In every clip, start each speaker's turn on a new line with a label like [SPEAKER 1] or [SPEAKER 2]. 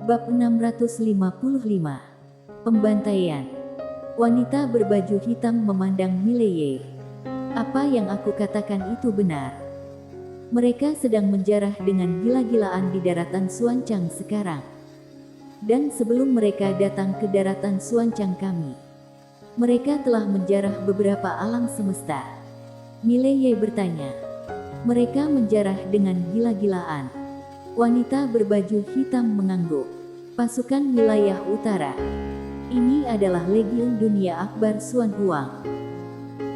[SPEAKER 1] Bab 655. Pembantaian. Wanita berbaju hitam memandang Mileye. Apa yang aku katakan itu benar. Mereka sedang menjarah dengan gila-gilaan di daratan Suancang sekarang. Dan sebelum mereka datang ke daratan Suancang kami, mereka telah menjarah beberapa alam semesta. Mileye bertanya. Mereka menjarah dengan gila-gilaan. Wanita berbaju hitam mengangguk. Pasukan wilayah utara. Ini adalah Legiun Dunia Akbar Suan Huang.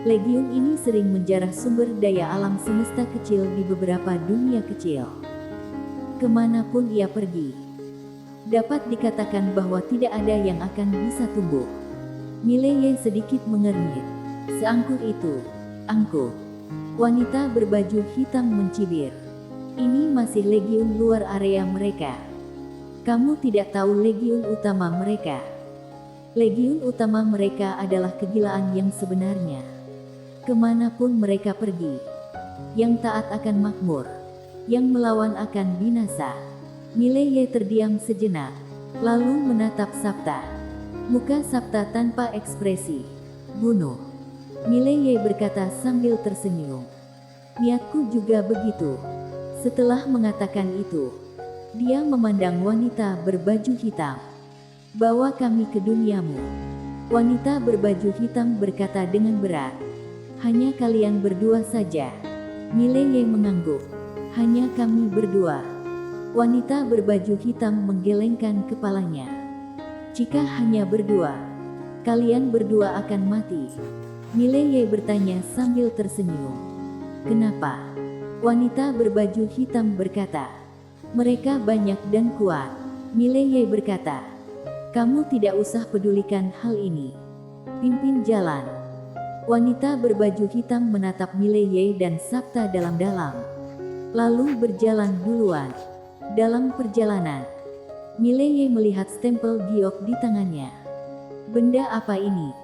[SPEAKER 1] Legiun ini sering menjarah sumber daya alam semesta kecil di beberapa dunia kecil. Kemanapun ia pergi, dapat dikatakan bahwa tidak ada yang akan bisa tumbuh. Mileye sedikit mengernyit. Seangkuh itu, angkuh. Wanita berbaju hitam mencibir. Ini masih legiun luar area mereka. Kamu tidak tahu legiun utama mereka. Legiun utama mereka adalah kegilaan yang sebenarnya. Kemanapun mereka pergi, yang taat akan makmur, yang melawan akan binasa. Mileye terdiam sejenak, lalu menatap Sabta. Muka Sabta tanpa ekspresi. Bunuh. Mileye berkata sambil tersenyum. Niatku juga begitu. Setelah mengatakan itu, dia memandang wanita berbaju hitam. Bawa kami ke duniamu. Wanita berbaju hitam berkata dengan berat. Hanya kalian berdua saja. Mileye mengangguk. Hanya kami berdua. Wanita berbaju hitam menggelengkan kepalanya. Jika hanya berdua, kalian berdua akan mati. Mileye bertanya sambil tersenyum. Kenapa? Wanita berbaju hitam berkata. Mereka banyak dan kuat. Mileye berkata. Kamu tidak usah pedulikan hal ini. Pimpin jalan. Wanita berbaju hitam menatap Mileye dan Sabta dalam-dalam. Lalu berjalan duluan. Dalam perjalanan, Mileye melihat stempel giok di tangannya. Benda apa ini?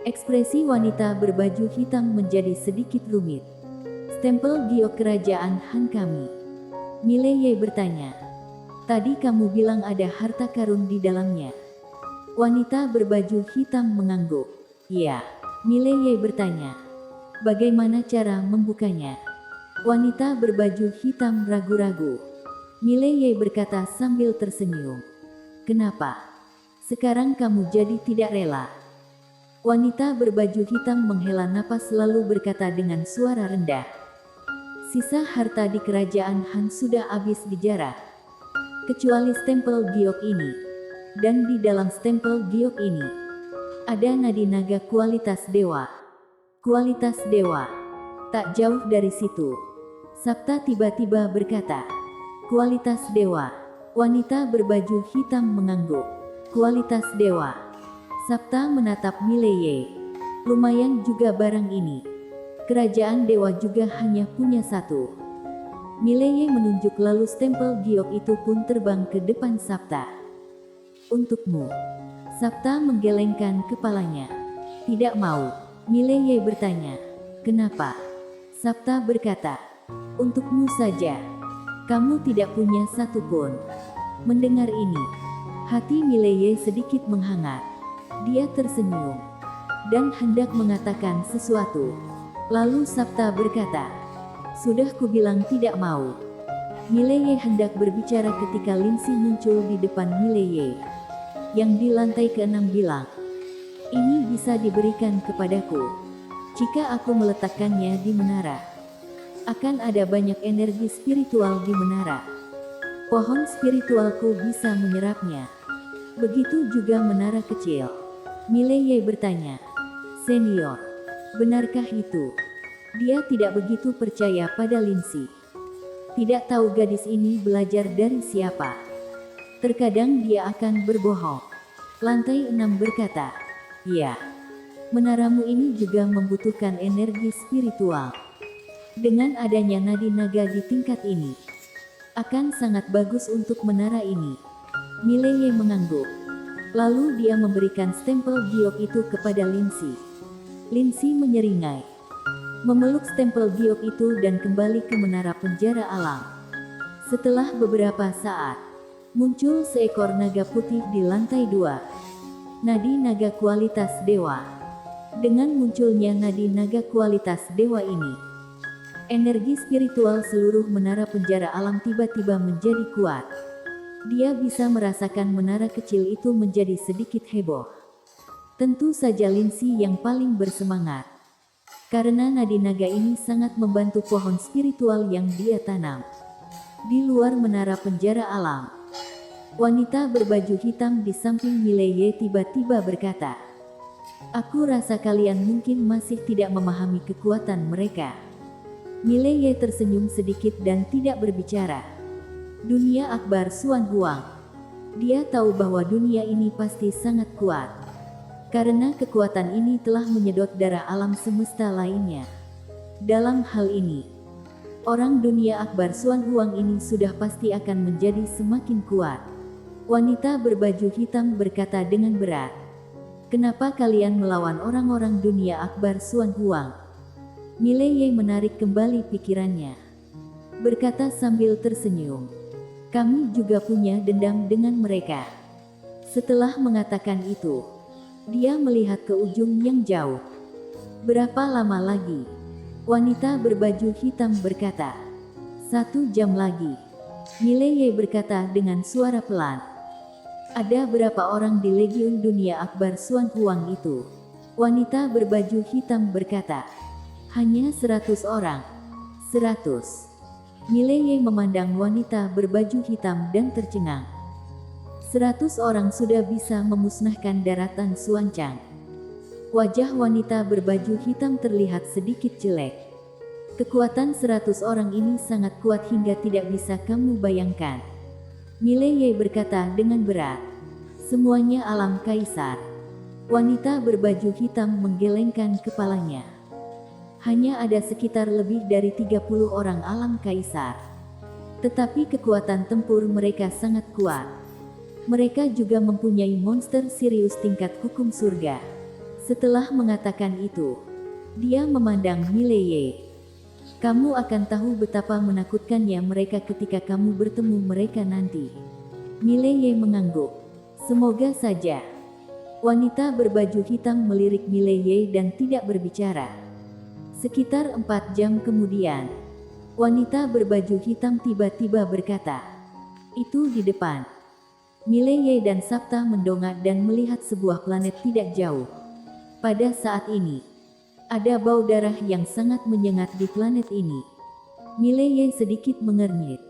[SPEAKER 1] Ekspresi wanita berbaju hitam menjadi sedikit rumit. Stempel giok kerajaan Han kami. Mileye bertanya. Tadi kamu bilang ada harta karun di dalamnya. Wanita berbaju hitam mengangguk. Ya. Mileye bertanya. Bagaimana cara membukanya? Wanita berbaju hitam ragu-ragu. Mileye berkata sambil tersenyum. Kenapa? Sekarang kamu jadi tidak rela. Wanita berbaju hitam menghela napas lalu berkata dengan suara rendah. Sisa harta di kerajaan Han sudah habis dijarah. Kecuali stempel giok ini. Dan di dalam stempel giok ini, ada nadi naga kualitas dewa. Kualitas dewa. Tak jauh dari situ, Sabta tiba-tiba berkata. Kualitas dewa. Wanita berbaju hitam mengangguk. Kualitas dewa. Sabta menatap Mileye. Lumayan juga barang ini. Kerajaan dewa juga hanya punya satu. Mileye menunjuk lalu stempel giok itu pun terbang ke depan Sabta. Untukmu. Sabta menggelengkan kepalanya. Tidak mau. Mileye bertanya. Kenapa? Sabta berkata. Untukmu saja. Kamu tidak punya satu pun. Mendengar ini, hati Mileye sedikit menghangat. Dia tersenyum dan hendak mengatakan sesuatu. Lalu Sabta berkata, sudah kubilang tidak mau. Mileye hendak berbicara ketika Linsi muncul di depan Mileye. Yang di lantai ke-6 bilang, ini bisa diberikan kepadaku. Jika aku meletakkannya di menara, akan ada banyak energi spiritual di menara. Pohon spiritualku bisa menyerapnya. Begitu juga menara kecil. Mileye bertanya, senior. Benarkah itu? Dia tidak begitu percaya pada Linsi. Tidak tahu gadis ini belajar dari siapa. Terkadang dia akan berbohong. Lantai 6 berkata, ya. Menaramu ini juga membutuhkan energi spiritual. Dengan adanya nadi naga di tingkat ini, akan sangat bagus untuk menara ini. Mileye mengangguk. Lalu dia memberikan stempel giok itu kepada Linsi. Linsi menyeringai, memeluk stempel giok itu dan kembali ke menara penjara alam. Setelah beberapa saat, Muncul seekor naga putih di lantai 2. Nadi naga kualitas dewa. Dengan munculnya nadi naga kualitas dewa ini, energi spiritual seluruh menara penjara alam tiba-tiba menjadi kuat. Dia bisa merasakan menara kecil itu menjadi sedikit heboh. Tentu saja Lindsay yang paling bersemangat. Karena nadi naga ini sangat membantu pohon spiritual yang dia tanam. Di luar menara penjara alam, wanita berbaju hitam di samping Mileye tiba-tiba berkata, "Aku rasa kalian mungkin masih tidak memahami kekuatan mereka." Mileye tersenyum sedikit dan tidak berbicara. Dunia akbar Xuan Huang. Dia tahu bahwa dunia ini pasti sangat kuat. Karena kekuatan ini telah menyedot darah alam semesta lainnya. Dalam hal ini, orang dunia akbar Xuan Huang ini sudah pasti akan menjadi semakin kuat. Wanita berbaju hitam berkata dengan berat, "Kenapa kalian melawan orang-orang dunia akbar Xuan Huang?" Mileye menarik kembali pikirannya. Berkata sambil tersenyum, "Kami juga punya dendam dengan mereka." Setelah mengatakan itu, dia melihat ke ujung yang jauh. "Berapa lama lagi?" Wanita berbaju hitam berkata. 1 jam lagi." Mileye berkata dengan suara pelan. "Ada berapa orang di Legiun Dunia Akbar Xuan Huang itu?" Wanita berbaju hitam berkata. "Hanya 100 orang." 100. Mileye memandang wanita berbaju hitam dan tercengang. 100 orang sudah bisa memusnahkan daratan Xuanchang. Wajah wanita berbaju hitam terlihat sedikit jelek. Kekuatan 100 orang ini sangat kuat hingga tidak bisa kamu bayangkan. Mileye berkata dengan berat. "Semuanya alam kaisar." Wanita berbaju hitam menggelengkan kepalanya. "Hanya ada sekitar lebih dari 30 orang alam kaisar. Tetapi kekuatan tempur mereka sangat kuat. Mereka juga mempunyai monster Sirius tingkat hukum surga." Setelah mengatakan itu, dia memandang Mileye. "Kamu akan tahu betapa menakutkannya mereka ketika kamu bertemu mereka nanti." Mileye mengangguk. "Semoga saja." Wanita berbaju hitam melirik Mileye dan tidak berbicara. Sekitar 4 jam kemudian, wanita berbaju hitam tiba-tiba berkata, "Itu di depan." Mileye dan Sabta mendongak dan melihat sebuah planet tidak jauh. Pada saat ini, ada bau darah yang sangat menyengat di planet ini. Mileye sedikit mengernyit.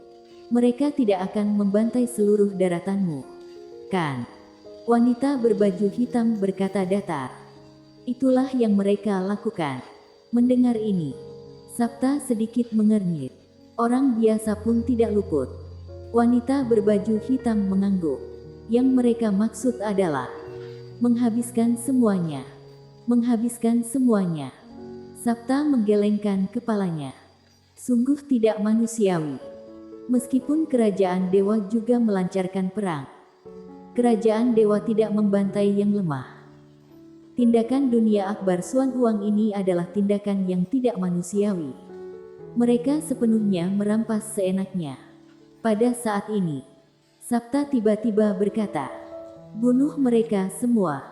[SPEAKER 1] "Mereka tidak akan membantai seluruh daratanmu, kan?" Wanita berbaju hitam berkata datar. "Itulah yang mereka lakukan." Mendengar ini, Sabta sedikit mengernyit. Orang biasa pun tidak luput. Wanita berbaju hitam mengangguk. Yang mereka maksud adalah menghabiskan semuanya. Menghabiskan semuanya. Sabta menggelengkan kepalanya. Sungguh tidak manusiawi. Meskipun kerajaan dewa juga melancarkan perang, kerajaan dewa tidak membantai yang lemah. Tindakan dunia akbar Xuan Huang ini adalah tindakan yang tidak manusiawi. Mereka sepenuhnya merampas seenaknya. Pada saat ini, Sabta tiba-tiba berkata, "Bunuh mereka semua."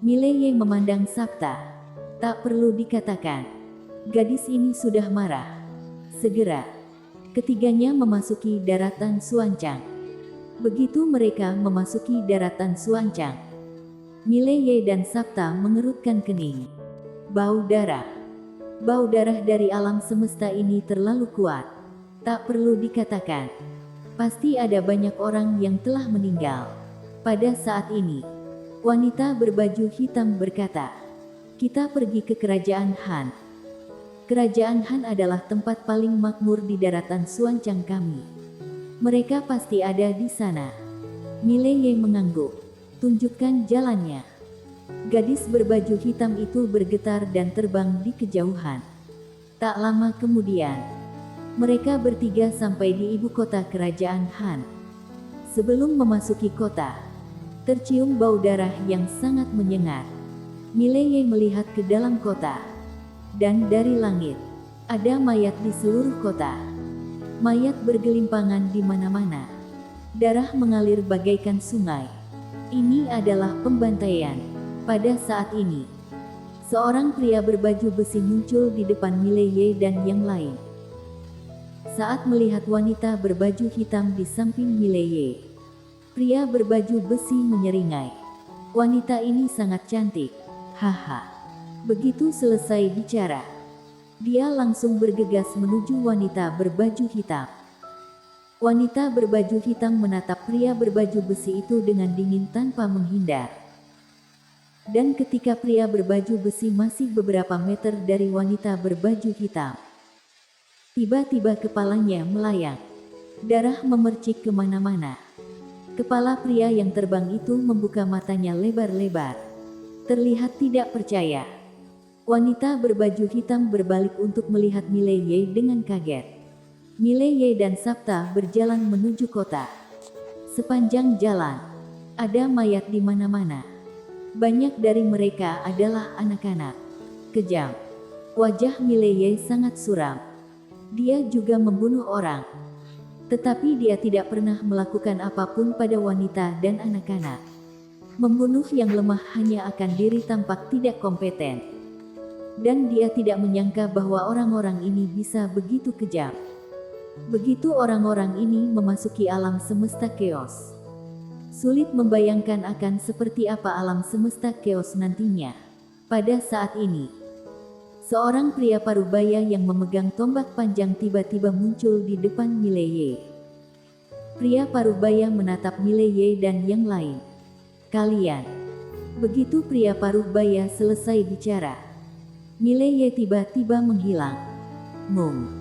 [SPEAKER 1] Mileye memandang Sabta. Tak perlu dikatakan, gadis ini sudah marah. Segera, ketiganya memasuki daratan Xuanchang. Begitu mereka memasuki daratan Xuanchang, Mileye dan Sabta mengerutkan kening. Bau darah. Bau darah dari alam semesta ini terlalu kuat. Tak perlu dikatakan. Pasti ada banyak orang yang telah meninggal. Pada saat ini, wanita berbaju hitam berkata, "Kita pergi ke kerajaan Han. Kerajaan Han adalah tempat paling makmur di daratan Xuanchang kami. Mereka pasti ada di sana." Mileye mengangguk. "Tunjukkan jalannya." Gadis berbaju hitam itu bergetar dan terbang di kejauhan. Tak lama kemudian, mereka bertiga sampai di ibu kota kerajaan Han. Sebelum memasuki kota, tercium bau darah yang sangat menyengat. Mileye melihat ke dalam kota. Dan dari langit, ada mayat di seluruh kota. Mayat bergelimpangan di mana-mana. Darah mengalir bagaikan sungai. Ini adalah pembantaian. Pada saat ini, seorang pria berbaju besi muncul di depan Mileye dan yang lain. Saat melihat wanita berbaju hitam di samping Mileye, pria berbaju besi menyeringai. Wanita ini sangat cantik. Haha. Begitu selesai bicara, dia langsung bergegas menuju wanita berbaju hitam. Wanita berbaju hitam menatap pria berbaju besi itu dengan dingin tanpa menghindar. Dan ketika pria berbaju besi masih beberapa meter dari wanita berbaju hitam, tiba-tiba kepalanya melayang. Darah memercik kemana-mana. Kepala pria yang terbang itu membuka matanya lebar-lebar. Terlihat tidak percaya. Wanita berbaju hitam berbalik untuk melihat Mileye dengan kaget. Mileye dan Sapta berjalan menuju kota. Sepanjang jalan, ada mayat di mana-mana. Banyak dari mereka adalah anak-anak. Kejam. Wajah Mileye sangat suram. Dia juga membunuh orang. Tetapi dia tidak pernah melakukan apapun pada wanita dan anak-anak. Membunuh yang lemah hanya akan diri tampak tidak kompeten. Dan dia tidak menyangka bahwa orang-orang ini bisa begitu kejam. Begitu orang-orang ini memasuki alam semesta keos, sulit membayangkan akan seperti apa alam semesta keos nantinya. Pada saat ini, seorang pria parubaya yang memegang tombak panjang tiba-tiba muncul di depan Mileye. Pria parubaya menatap Mileye dan yang lain. Kalian. Begitu pria parubaya selesai bicara, Mileye tiba-tiba menghilang. Mung.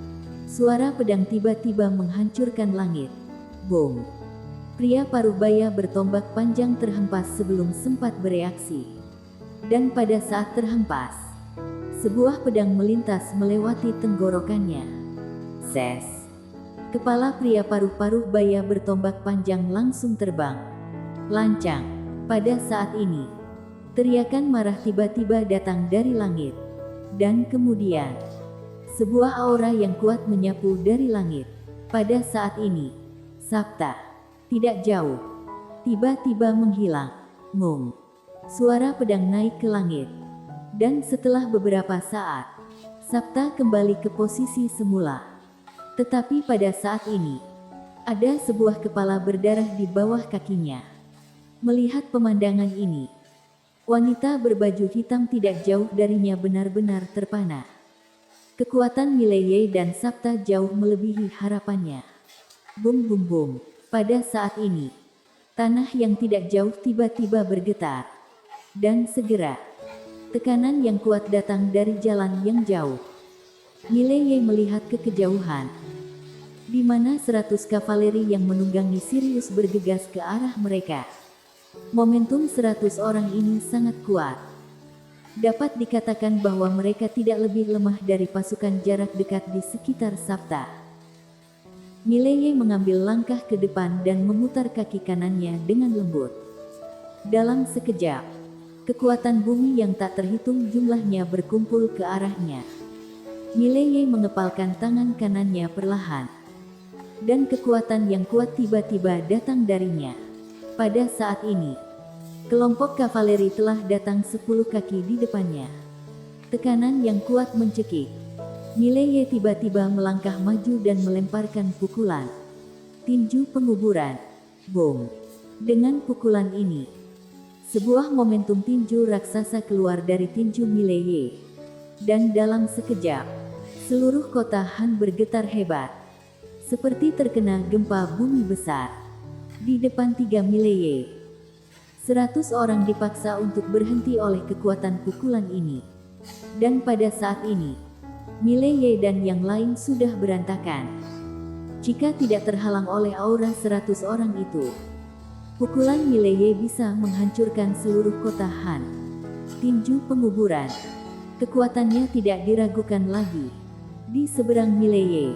[SPEAKER 1] Suara pedang tiba-tiba menghancurkan langit. Boom. Pria parubaya bertombak panjang terhempas sebelum sempat bereaksi. Dan pada saat terhempas, sebuah pedang melintas melewati tenggorokannya. Ses. Kepala pria parubaya bertombak panjang langsung terbang. Lancang. Pada saat ini, teriakan marah tiba-tiba datang dari langit. Dan kemudian, sebuah aura yang kuat menyapu dari langit. Pada saat ini, Sapta, tidak jauh, tiba-tiba menghilang. Mung. Suara pedang naik ke langit. Dan setelah beberapa saat, Sapta kembali ke posisi semula. Tetapi pada saat ini, ada sebuah kepala berdarah di bawah kakinya. Melihat pemandangan ini, wanita berbaju hitam tidak jauh darinya benar-benar terpana. Kekuatan Mileye dan Sapta jauh melebihi harapannya. Bum bum bum. Pada saat ini, tanah yang tidak jauh tiba-tiba bergetar. Dan segera, tekanan yang kuat datang dari jalan yang jauh. Mileye melihat ke kejauhan, di mana 100 kavaleri yang menunggangi Sirius bergegas ke arah mereka. Momentum 100 orang ini sangat kuat. Dapat dikatakan bahwa mereka tidak lebih lemah dari pasukan jarak dekat di sekitar Sapta. Mileye mengambil langkah ke depan dan memutar kaki kanannya dengan lembut. Dalam sekejap, kekuatan bumi yang tak terhitung jumlahnya berkumpul ke arahnya. Mileye mengepalkan tangan kanannya perlahan. Dan kekuatan yang kuat tiba-tiba datang darinya. Pada saat ini, kelompok kavaleri telah datang 10 kaki di depannya. Tekanan yang kuat mencekik. Mileye tiba-tiba melangkah maju dan melemparkan pukulan. Tinju penguburan. Boom. Dengan pukulan ini, sebuah momentum tinju raksasa keluar dari tinju Mileye. Dan dalam sekejap, seluruh kota Han bergetar hebat. Seperti terkena gempa bumi besar. Di depan 3 Mileye, 100 orang dipaksa untuk berhenti oleh kekuatan pukulan ini. Dan pada saat ini, Mileye dan yang lain sudah berantakan. Jika tidak terhalang oleh aura 100 orang itu, pukulan Mileye bisa menghancurkan seluruh kota Han. Tinju penguburan. Kekuatannya tidak diragukan lagi. Di seberang Mileye,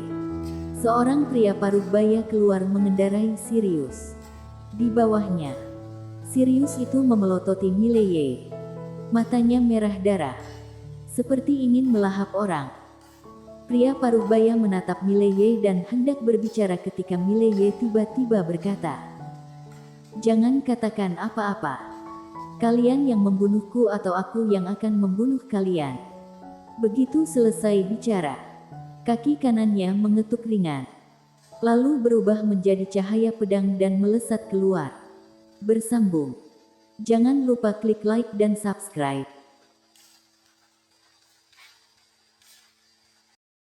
[SPEAKER 1] seorang pria parubaya keluar mengendarai Sirius. Di bawahnya, Sirius itu memelototi Mileye. Matanya merah darah, seperti ingin melahap orang. Pria paruh baya menatap Mileye dan hendak berbicara ketika Mileye tiba-tiba berkata, "Jangan katakan apa-apa. Kalian yang membunuhku atau aku yang akan membunuh kalian." Begitu selesai bicara, kaki kanannya mengetuk ringan, lalu berubah menjadi cahaya pedang dan melesat keluar. Bersambung. Jangan lupa klik like dan subscribe.